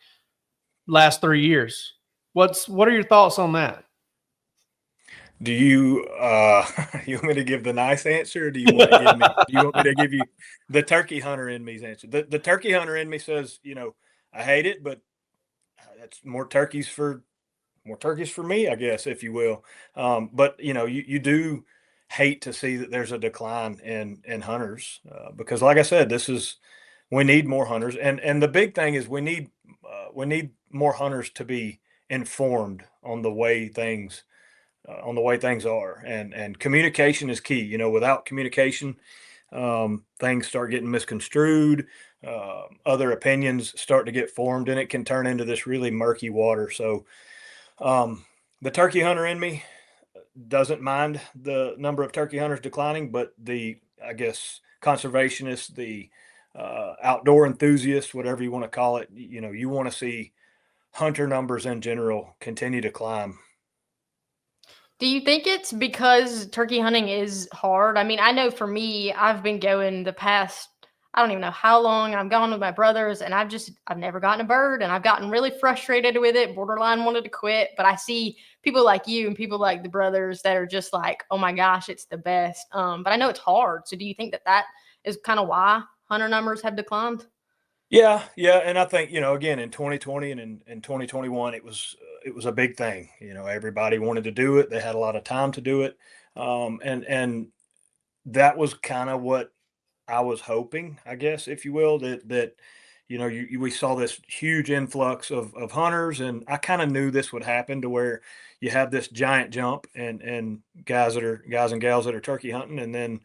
last 3 years. What are your thoughts on that? Do you you want me to give the nice answer, or do you want me to give you the turkey hunter in me's answer? The turkey hunter in me says, I hate it, but that's more turkeys for me, I guess, if you will. But you do hate to see that there's a decline in hunters because, like I said, we need more hunters, and the big thing is we need more hunters to be informed on the way things are, and communication is key. Without communication, things start getting misconstrued. Other opinions start to get formed, and it can turn into this really murky water. So, the turkey hunter in me doesn't mind the number of turkey hunters declining, but I guess, conservationists, the outdoor enthusiasts, whatever you want to call it, you want to see hunter numbers in general continue to climb. Do you think it's because turkey hunting is hard? I mean, I know for me, I've been going the past, I don't even know how long. I've gone with my brothers, and I've never gotten a bird, and I've gotten really frustrated with it, borderline wanted to quit. But I see people like you and people like the brothers that are just like, oh my gosh, it's the best. But I know it's hard. So do you think that is kind of why hunter numbers have declined? Yeah. And I think, again, in 2020 and in 2021, it was a big thing. Everybody wanted to do it. They had a lot of time to do it. And that was kind of what I was hoping, I guess, if you will, that we saw this huge influx of hunters, and I kind of knew this would happen to where you have this giant jump and guys and gals that are turkey hunting, and then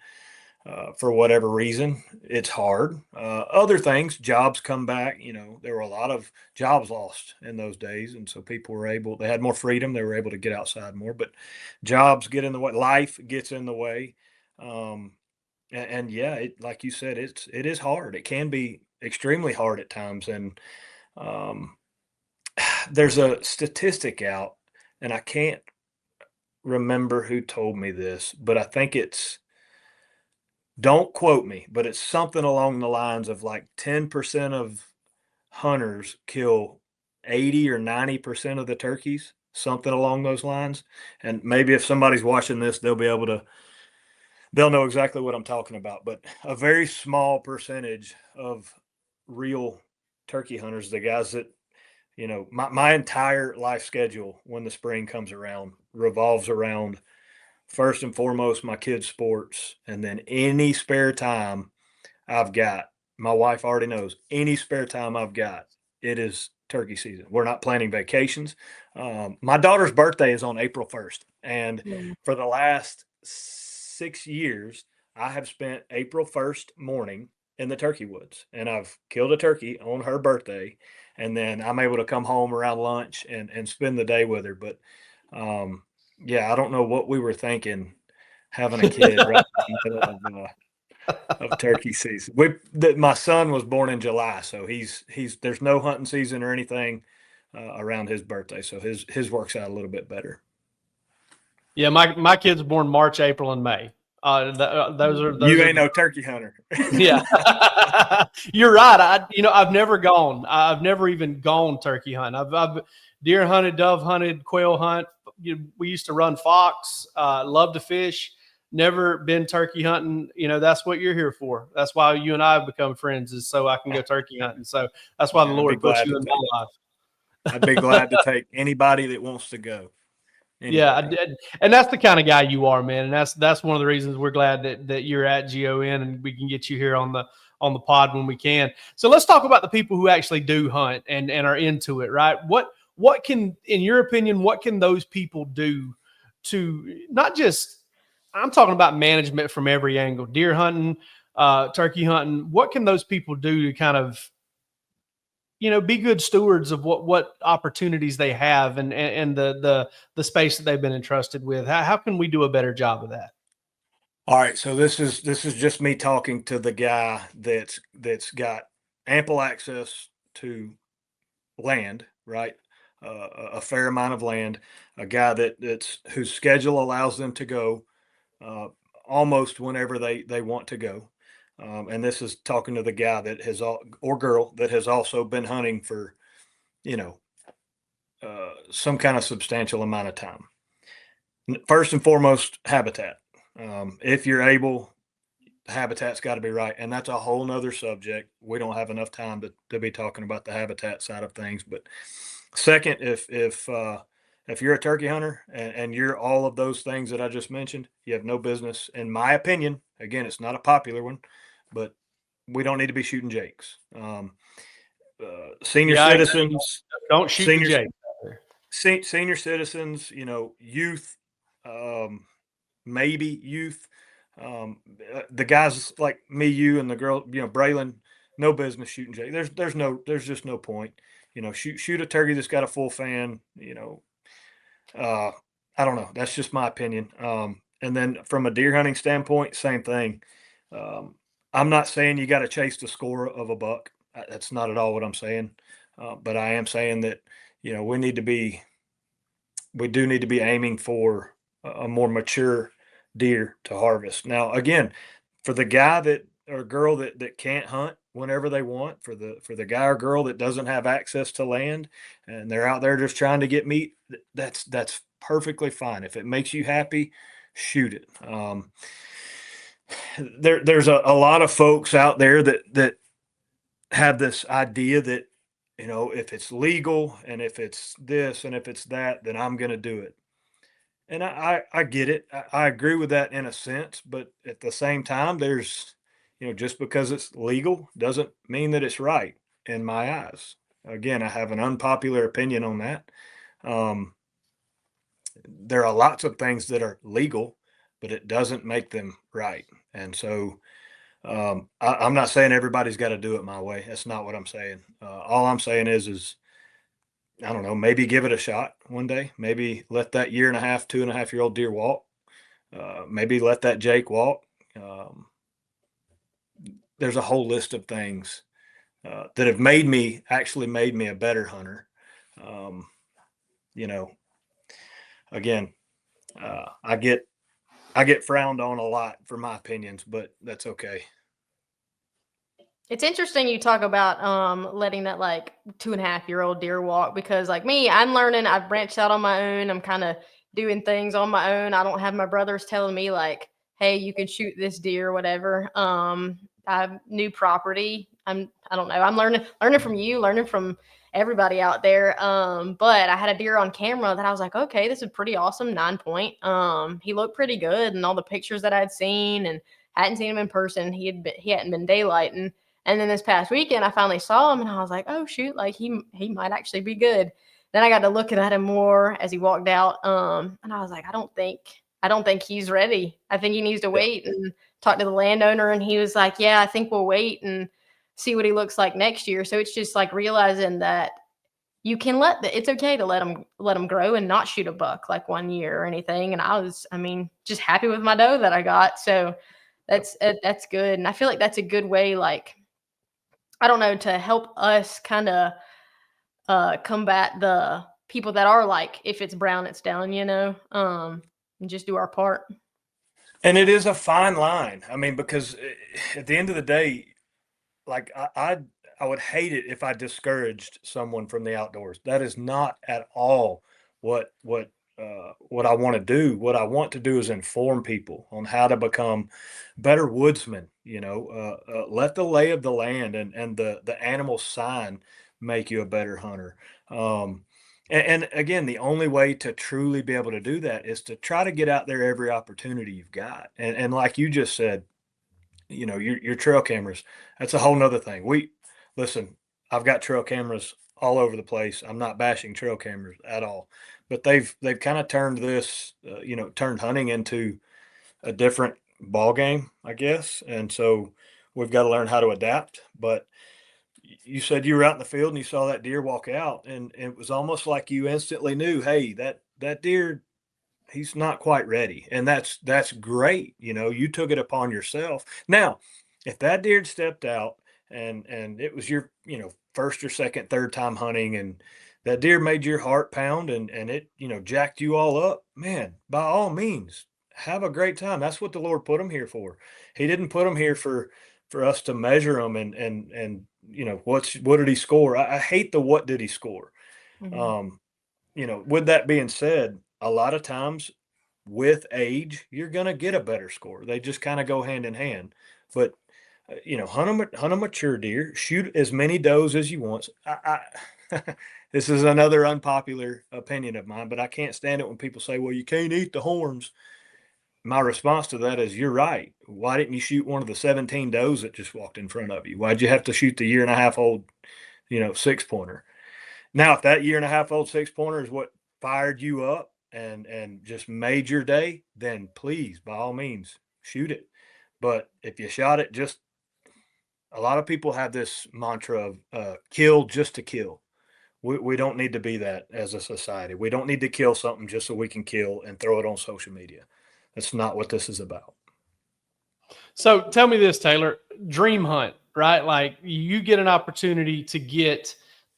for whatever reason, it's hard. Other things, jobs come back. There were a lot of jobs lost in those days. And so people they had more freedom. They were able to get outside more, but jobs get in the way. Life gets in the way. And yeah, like you said, it is hard. It can be extremely hard at times. And there's a statistic out, and I can't remember who told me this, but I think don't quote me, but it's something along the lines of like 10% of hunters kill 80 or 90% of the turkeys, something along those lines. And maybe if somebody's watching this, they'll know exactly what I'm talking about. But a very small percentage of real turkey hunters, the guys that, my entire life schedule when the spring comes around revolves around, first and foremost, my kids' sports, and then any spare time I've got. My wife already knows, any spare time I've got, it is turkey season. We're not planning vacations. My daughter's birthday is on April 1st. And for the last 6 years, I have spent April 1st morning in the turkey woods, and I've killed a turkey on her birthday, and then I'm able to come home around lunch and spend the day with her. But yeah, I don't know what we were thinking having a kid right in the middle of turkey season. My son was born in July, so he's there's no hunting season or anything around his birthday, so his works out a little bit better. Yeah, my kids were born March, April, and May. Those You are ain't no turkey hunter. Yeah, you're right. I've never gone. I've never even gone turkey hunt. I've deer hunted, dove hunted, quail hunt. We used to run fox. Love to fish. Never been turkey hunting. That's what you're here for. That's why you and I have become friends, is so I can go turkey hunting. So that's why the Lord puts you in my life. I'd be glad to take anybody that wants to go. Anybody. Yeah, I did. And that's the kind of guy you are, man. And that's one of the reasons we're glad that you're at GON and we can get you here on the pod when we can. So let's talk about the people who actually do hunt and are into it, right? What can, in your opinion, what can those people do to not just, I'm talking about management from every angle, deer hunting, turkey hunting. What can those people do to kind of, be good stewards of what opportunities they have and the space that they've been entrusted with? How can we do a better job of that? All right, so this is just me talking to the guy that's got ample access to land, right? A fair amount of land, a guy that's whose schedule allows them to go almost whenever they want to go. And this is talking to the guy that has or girl that has also been hunting for, some kind of substantial amount of time. First and foremost, habitat. If you're able, the habitat's got to be right, and that's a whole nother subject. We don't have enough time to be talking about the habitat side of things. But second, if you're a turkey hunter and you're all of those things that I just mentioned, you have no business, in my opinion. Again, it's not a popular one, but we don't need to be shooting jakes. Senior citizens, don't shoot the jake. Senior citizens, youth, maybe youth. The guys like me, you, and the girl, Braelin, no business shooting jake. There's just no point. Shoot a turkey that's got a full fan. I don't know. That's just my opinion. And then from a deer hunting standpoint, same thing. I'm not saying you got to chase the score of a buck. That's not at all what I'm saying. But I am saying that, we do need to be aiming for a more mature deer to harvest. Now, again, for the guy or girl that can't hunt whenever they want, for the guy or girl that doesn't have access to land and they're out there just trying to get meat, that's perfectly fine. If it makes you happy, shoot it. There's a lot of folks out there that have this idea that, if it's legal and if it's this and if it's that, then I'm going to do it. And I get it. I agree with that in a sense, but at the same time, there's, just because it's legal doesn't mean that it's right in my eyes. Again, I have an unpopular opinion on that. There are lots of things that are legal, but it doesn't make them right. And so I'm not saying everybody's got to do it my way. That's not what I'm saying. All I'm saying is I don't know, maybe give it a shot one day. Maybe let that 1.5, 2.5-year-old deer walk. Maybe let that jake walk. There's a whole list of things that have made me a better hunter. Again, I get frowned on a lot for my opinions, but that's okay. It's interesting you talk about letting that 2.5-year-old deer walk, because like me, I'm learning. I've branched out on my own. I'm kind of doing things on my own. I don't have my brothers telling me hey, you can shoot this deer or whatever. I have new property. I don't know. I'm learning from you, learning from everybody out there. But I had a deer on camera that I was like, okay, this is pretty awesome. 9-point. He looked pretty good, and all the pictures that I'd seen, and hadn't seen him in person. He hadn't been daylighting. And then this past weekend, I finally saw him, and I was like, oh, shoot, he might actually be good. Then I got to looking at him more as he walked out, and I was like, I don't think I don't think he's ready. I think he needs to wait and talk to the landowner. And he was like, yeah, I think we'll wait and see what he looks like next year. So it's just like realizing that you can it's okay to let them grow and not shoot a buck like 1 year or anything. And I mean, just happy with my doe that I got. So that's good. And I feel like that's a good way, like, I don't know, to help us kind of combat the people that are like, if it's brown, it's down, and just do our part. And it is a fine line. I mean, because at the end of the day, like I would hate it if I discouraged someone from the outdoors. That is not at all what I want to do. What I want to do is inform people on how to become better woodsmen. Let the lay of the land and the animal sign make you a better hunter. And again, the only way to truly be able to do that is to try to get out there every opportunity you've got. And like you just said, your trail cameras, that's a whole nother thing. Listen, I've got trail cameras all over the place. I'm not bashing trail cameras at all, but they've kind of turned this, turned hunting into a different ball game, I guess. And so we've got to learn how to adapt. But you said you were out in the field and you saw that deer walk out, and it was almost like you instantly knew, hey, that deer, he's not quite ready. And that's great. You took it upon yourself. Now, if that deer had stepped out and it was your, first or second, third time hunting, and that deer made your heart pound and it, jacked you all up, man, by all means, have a great time. That's what the Lord put him here for. He didn't put him here for us to measure them and what did he score? I hate the what did he score. Mm-hmm. With that being said, a lot of times with age, you're going to get a better score. They just kind of go hand in hand. But, hunt a mature deer, shoot as many does as you want. This is another unpopular opinion of mine, but I can't stand it when people say, well, you can't eat the horns. My response to that is, you're right. Why didn't you shoot one of the 17 does that just walked in front of you? Why'd you have to shoot the 1.5-year-old, 6-pointer? Now, if that 1.5-year-old 6-pointer is what fired you up and just made your day, then please, by all means, shoot it. But if you shot it, just a lot of people have this mantra of kill just to kill. We don't need to be that as a society. We don't need to kill something just so we can kill and throw it on social media. That's not what this is about. So tell me this, Taylor, dream hunt, right? Like you get an opportunity to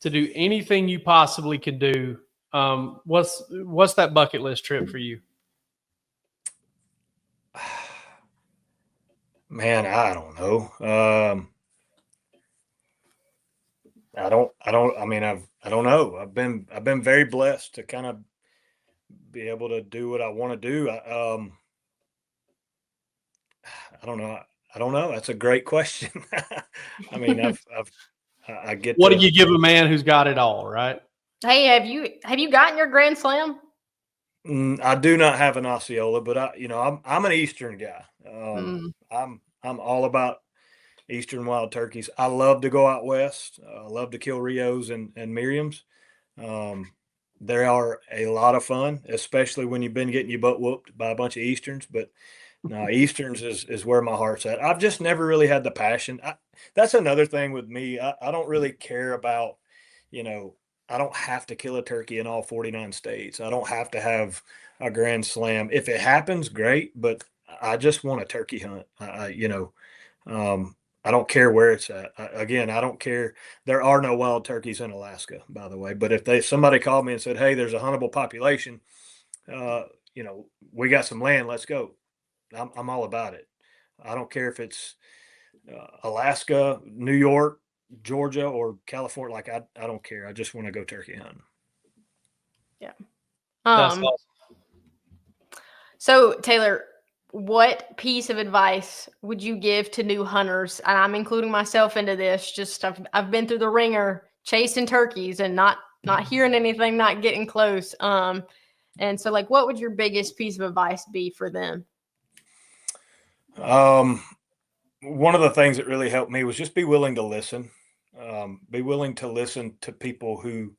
do anything you possibly could do. What's that bucket list trip for you? Man, I don't know. I don't know. I've been very blessed to kind of be able to do what I want to do. I don't know. I don't know. That's a great question. I mean, I get what do you give a man who's got it all, right? Hey, have you gotten your Grand Slam? I do not have an Osceola, but I'm an Eastern guy. I'm all about Eastern wild turkeys. I love to go out west. I love to kill Rios and Miriams. They are a lot of fun, especially when you've been getting your butt whooped by a bunch of Easterns. But no, Easterns is where my heart's at. I've just never really had the passion. That's another thing with me. I don't really care about, I don't have to kill a turkey in all 49 states. I don't have to have a Grand Slam. If it happens, great. But I just want a turkey hunt. I don't care where it's at. I don't care. There are no wild turkeys in Alaska, by the way. But if somebody called me and said, hey, there's a huntable population, we got some land, let's go. I'm all about it. I don't care if it's Alaska, New York, Georgia, or California. Like I don't care. I just want to go turkey hunting. Yeah. That's awesome. So Taylor, what piece of advice would you give to new hunters? And I'm including myself into this. Just I've been through the ringer chasing turkeys and not hearing anything, not getting close. And so like, what would your biggest piece of advice be for them? One of the things that really helped me was just be willing to listen. Be willing to listen to people who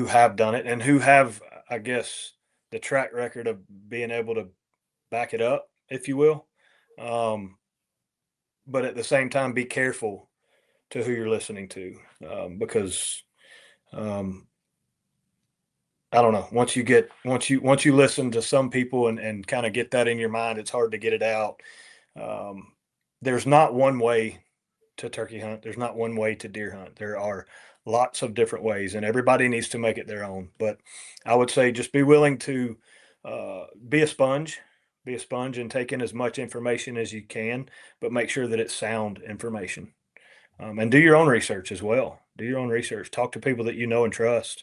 have done it and who have, I guess, the track record of being able to back it up, if you will. But at the same time, be careful to who you're listening to, because I don't know. Once you listen to some people and kind of get that in your mind, it's hard to get it out. There's not one way to turkey hunt. There's not one way to deer hunt. There are lots of different ways, and everybody needs to make it their own. But I would say just be willing to be a sponge. Be a sponge and take in as much information as you can, but make sure that it's sound information. And do your own research as well. Do your own research. Talk to people that you know and trust.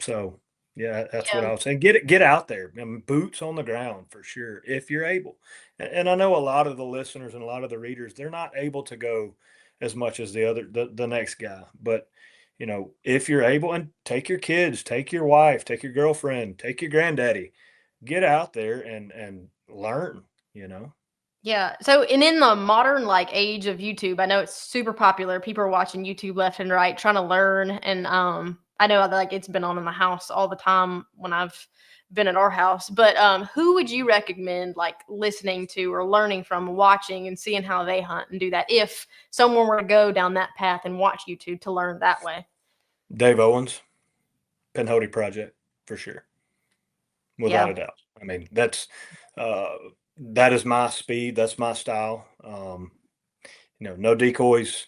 So yeah, that's what Yeah. I was saying. Get out there. I mean, boots on the ground for sure, if you're able. And I know a lot of the listeners and a lot of the readers, they're not able to go as much as the next guy. But if you're able, and take your kids, take your wife, take your girlfriend, take your granddaddy, get out there and learn, Yeah. So, and in the modern age of YouTube, I know it's super popular. People are watching YouTube left and right, trying to learn. And I know it's been on in the house all the time when I've been at our house. But who would you recommend listening to or learning from, watching and seeing how they hunt and do that if someone were to go down that path and watch YouTube to learn that way? Dave Owens, Pinhoti Project, for sure. Without Yeah. a doubt. I mean, that is my speed. That's my style. No decoys.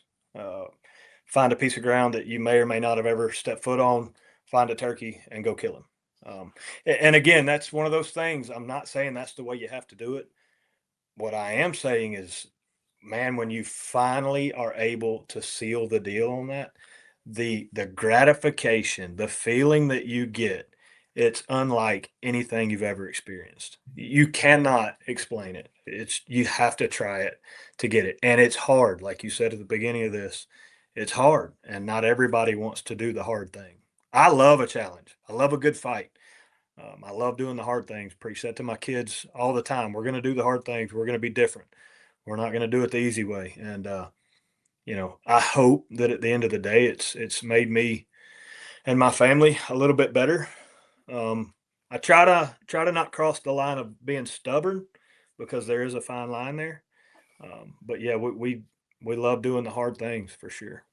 Find a piece of ground that you may or may not have ever stepped foot on. Find a turkey and go kill him. And again, that's one of those things. I'm not saying that's the way you have to do it. What I am saying is, man, when you finally are able to seal the deal on that, the gratification, the feeling that you get, it's unlike anything you've ever experienced. You cannot explain it. You have to try it to get it. And it's hard. Like you said at the beginning of this, it's hard. And not everybody wants to do the hard thing. I love a challenge. I love a good fight. I love doing the hard things. Preach that to my kids all the time. We're going to do the hard things. We're going to be different. We're not going to do it the easy way. And, I hope that at the end of the day, it's made me and my family a little bit better. I try to not cross the line of being stubborn, because there is a fine line there. But yeah, we love doing the hard things for sure.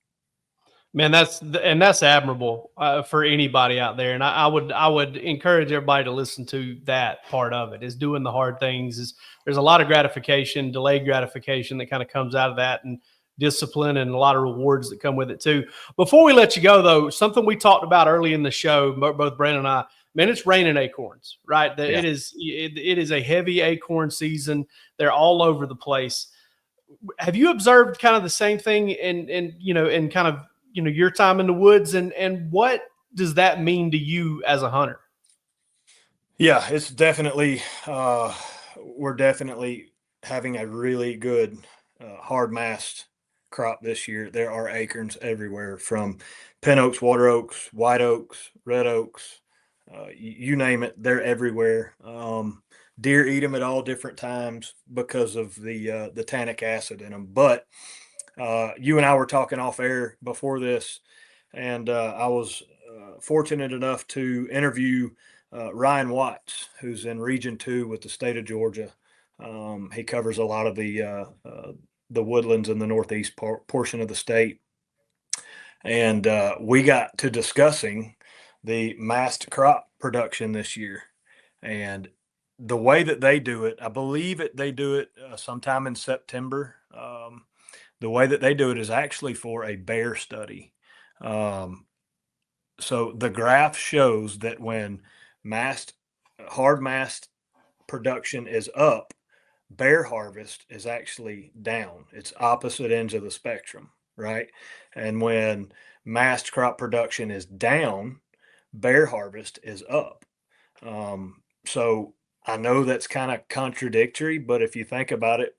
Man, that's admirable for anybody out there, and I would encourage everybody to listen to that part of it. Is doing the hard things. There's a lot of gratification, delayed gratification that kind of comes out of that, and discipline, and a lot of rewards that come with it too. Before we let you go, though, something we talked about early in the show, both Brandon and I. Man, it's raining acorns, right? Yeah. It is a heavy acorn season. They're all over the place. Have you observed kind of the same thing in kind of your time in the woods, and what does that mean to you as a hunter? Yeah, it's definitely we're definitely having a really good hard mast crop this year. There are acorns everywhere, from pin oaks, water oaks, white oaks, red oaks, you name it. They're everywhere. Deer eat them at all different times because of the tannic acid in them. But you and I were talking off air before this, and I was fortunate enough to interview Ryan Watts, who's in Region 2 with the state of Georgia. He covers a lot of the woodlands in the northeast portion of the state. And we got to discussing the mast crop production this year. And the way that they do it, I believe they do it sometime in September. The way that they do it is actually for a bear study. So the graph shows that when hard mast production is up, bear harvest is actually down. It's opposite ends of the spectrum, right? And when mast crop production is down, bear harvest is up. So I know that's kind of contradictory, but if you think about it,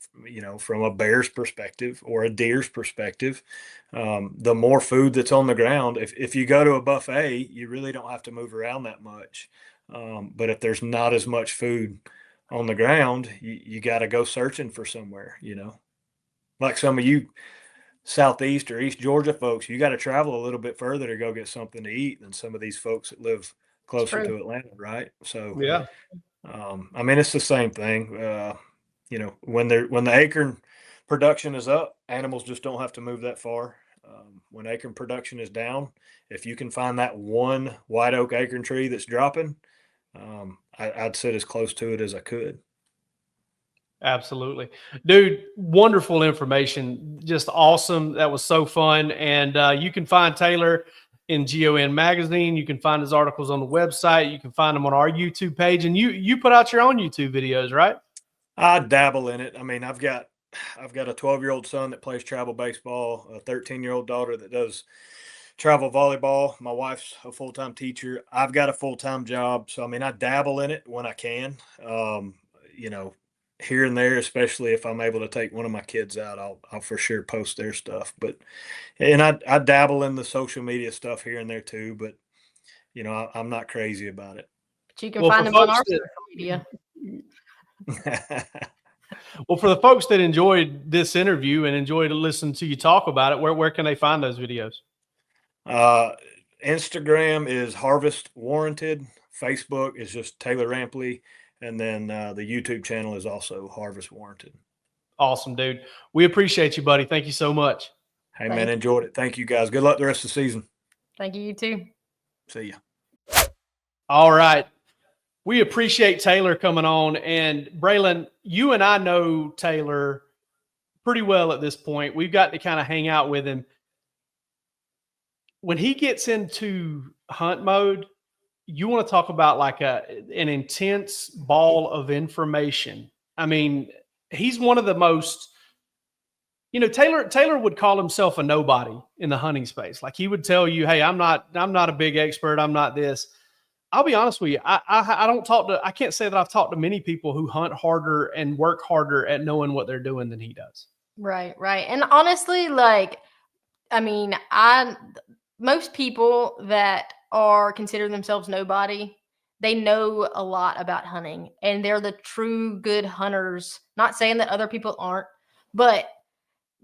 from a bear's perspective or a deer's perspective, the more food that's on the ground, if you go to a buffet, you really don't have to move around that much. But if there's not as much food on the ground, you got to go searching for somewhere, like some of you Southeast or East Georgia folks, you got to travel a little bit further to go get something to eat than some of these folks that live closer to Atlanta, right? So, Yeah. I mean, it's the same thing. You know, when the acorn production is up, animals just don't have to move that far. When acorn production is down, if you can find that one white oak acorn tree that's dropping, I'd sit as close to it as I could. Absolutely. Dude, wonderful information. Just awesome. That was so fun. And you can find Taylor in GON Magazine. You can find his articles on the website. You can find them on our YouTube page. And you put out your own YouTube videos, right? I dabble in it. I mean, I've got a 12-year-old son that plays travel baseball, a 13-year-old daughter that does travel volleyball. My wife's a full-time teacher. I've got a full-time job. So, I mean, I dabble in it when I can. You know, here and there, especially if I'm able to take one of my kids out, I'll for sure post their stuff. But, and I dabble in the social media stuff here and there too, but you know, I'm not crazy about it. But you can find them on our social media. Well, for the folks that enjoyed this interview and enjoyed listening to you talk about it, where can they find those videos? Instagram is Harvest Warranted. Facebook is just Taylor Rampley. And then the YouTube channel is also Harvest Warranted. Awesome, dude. We appreciate you, buddy. Thank you so much. Hey, man, enjoyed it. Thank you, guys. Good luck the rest of the season. Thank you, you too. See ya. All right. We appreciate Taylor coming on. And Braelin, you and I know Taylor pretty well at this point. We've got to kind of hang out with him. When he gets into hunt mode, you want to talk about like an intense ball of information. I mean, he's one of the most, you know, Taylor would call himself a nobody in the hunting space. Like he would tell you, hey, I'm not a big expert. I'm not this. I'll be honest with you. I can't say that I've talked to many people who hunt harder and work harder at knowing what they're doing than he does. Right. And honestly, like, I mean, most people that are consider themselves nobody, they know a lot about hunting and they're the true good hunters. Not saying that other people aren't, but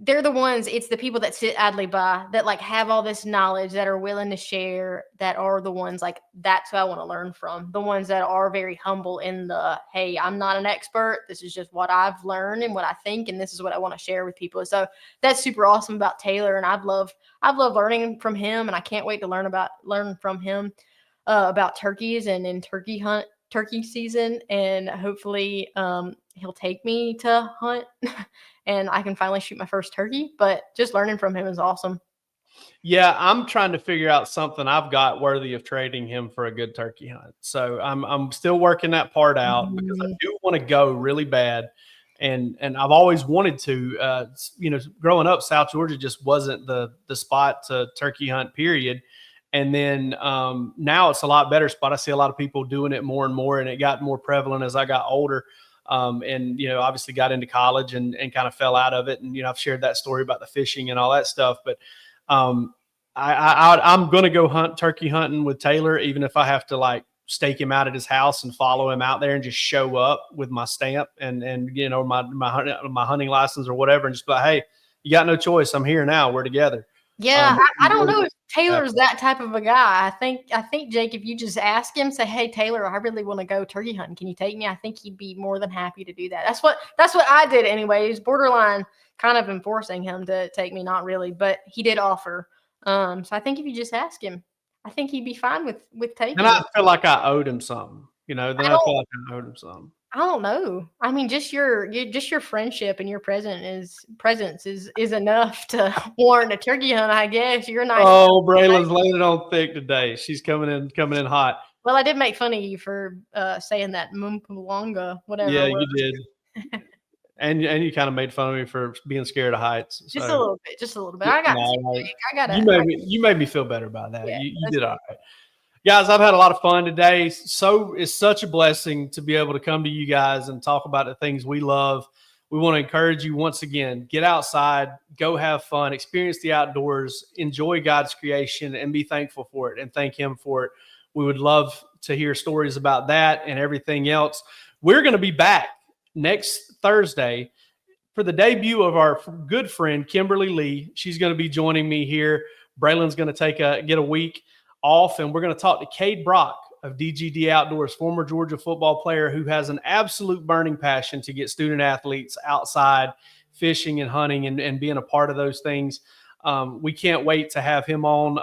they're the ones, it's the people that sit idly by that like have all this knowledge that are willing to share, that are the ones like, that's who I want to learn from. The ones that are very humble in the, hey, I'm not an expert. This is just what I've learned and what I think, and this is what I want to share with people. So that's super awesome about Taylor. And I've loved learning from him, and I can't wait to learn from him about turkeys and in turkey season. And hopefully he'll take me to hunt and I can finally shoot my first turkey, but just learning from him is awesome. Yeah, I'm trying to figure out something I've got worthy of trading him for a good turkey hunt. So I'm still working that part out because I do want to go really bad. And I've always wanted to, you know, growing up, South Georgia just wasn't the spot to turkey hunt, period. And then now it's a lot better spot. I see a lot of people doing it more and more, and it got more prevalent as I got older. And, you know, obviously got into college and kind of fell out of it. And, you know, I've shared that story about the fishing and all that stuff. But I'm going to go turkey hunting with Taylor, even if I have to like stake him out at his house and follow him out there and just show up with my stamp and you know, my hunting license or whatever, and just be like, hey, you got no choice. I'm here now. We're together. Yeah, I don't know if Taylor's that type of a guy. I think Jake, if you just ask him, say, "Hey Taylor, I really want to go turkey hunting. Can you take me?" I think he'd be more than happy to do that. That's what I did anyways. Borderline kind of enforcing him to take me, not really, but he did offer. So I think if you just ask him, I think he'd be fine with taking. And I feel like I owed him something, you know. Then I feel like I owed him something. I don't know. I mean, just your friendship and your presence is enough to warrant a turkey hunt, I guess. You're nice. Oh, Braelin's laying it on thick today. She's coming in hot. Well, I did make fun of you for saying that Mumpalonga, whatever. Yeah, you did. And you kind of made fun of me for being scared of heights. So. Just a little bit. I got it. You made me feel better about that. Yeah, you did all right. Guys, I've had a lot of fun today. So it's such a blessing to be able to come to you guys and talk about the things we love. We want to encourage you once again, get outside, go have fun, experience the outdoors, enjoy God's creation, and be thankful for it and thank him for it. We would love to hear stories about that and everything else. We're going to be back next Thursday for the debut of our good friend, Kimberly Lee. She's going to be joining me here. Braelin's going to get a week off, and we're going to talk to Cade Brock of DGD Outdoors, former Georgia football player who has an absolute burning passion to get student athletes outside fishing and hunting and being a part of those things. We can't wait to have him on.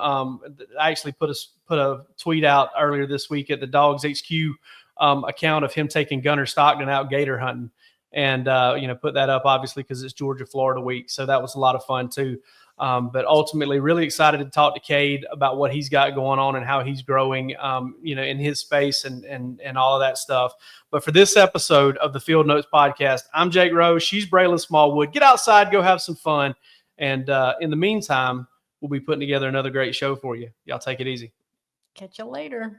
I actually put a tweet out earlier this week at the Dogs HQ account of him taking Gunner Stockton out gator hunting, and put that up obviously because it's Georgia Florida week. So that was a lot of fun too. But ultimately, really excited to talk to Cade about what he's got going on and how he's growing, in his space and all of that stuff. But for this episode of the Field Notes Podcast, I'm Jake Rowe. She's Braelin Smallwood. Get outside, go have some fun. And in the meantime, we'll be putting together another great show for you. Y'all take it easy. Catch you later.